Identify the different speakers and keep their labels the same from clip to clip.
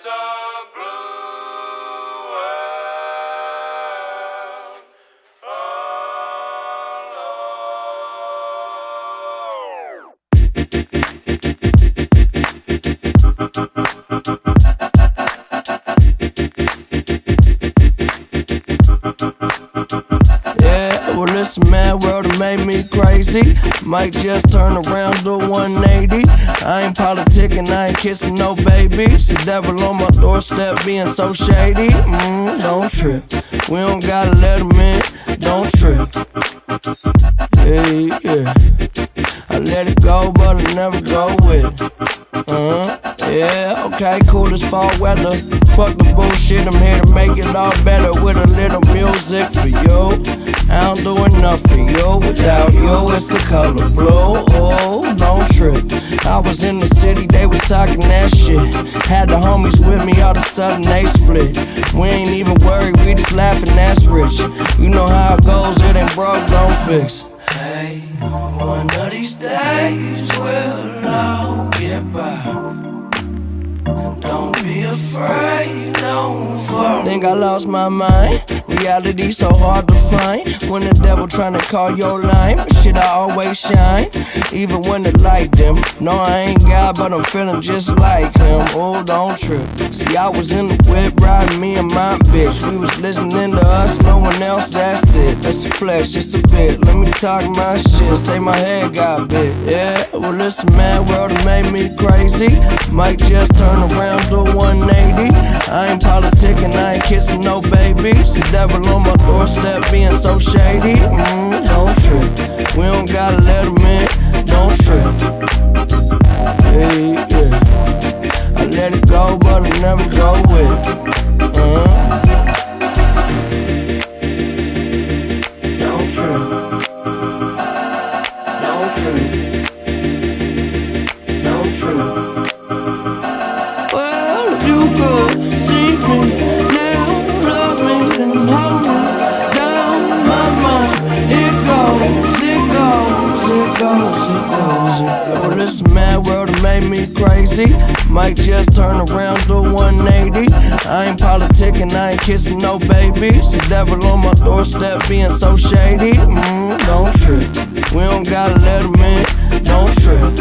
Speaker 1: a blue world alone.
Speaker 2: Yeah, well, it's a mad world that made me crazy. Might just turn around, do 180. I ain't politicking, I ain't kissing no babies. The devil on my doorstep being so shady. Don't trip, we don't gotta let him in. Don't trip. Yeah. I let it go, but I never go with it. Yeah, okay, cool as fall weather. Fuck the bullshit, I'm here to make it all better with a little music for you. I don't do enough for you. Without you, it's the color blue. Oh, don't trip. I was in the city, they was talking that shit. Had the homies with me, all of a sudden they split. We ain't even worried, we just laughing, that's rich. You know how it goes, it ain't broke, don't fix. Hey, one of these days we'll all get by. Don't be afraid, don't fall. Think I lost my mind. Reality so hard to find. When the devil tryna call your line, but shit, I always shine. Even when the light dim. No, I ain't God, but I'm feeling just like him. Oh, don't trip. See, I was in the whip riding me and my bitch. We was listening to us, no one else, that's it. That's the flesh, just a bit. Let me talk my shit, say my head got bit. Yeah, well, it's a mad world that made me crazy. Might just turn around, do 180. I ain't politicking, I ain't kissing no babies. The devil on my doorstep being so shady. Don't trip, we don't gotta let him in. Don't trip. Yeah. I let it go, but I never go with it. Don't trip. Don't trip. Don't trip. Well, if you could see me now, love me, then hold me down my mind. It goes. Well, this mad world that made me crazy. Might just turn around, do 180. I ain't politicking, I ain't kissing no babies. The devil on my doorstep being so shady. Don't trip, we don't gotta let him in. Don't trip.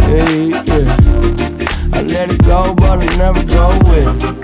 Speaker 2: Yeah. I let it go, but I never go with it.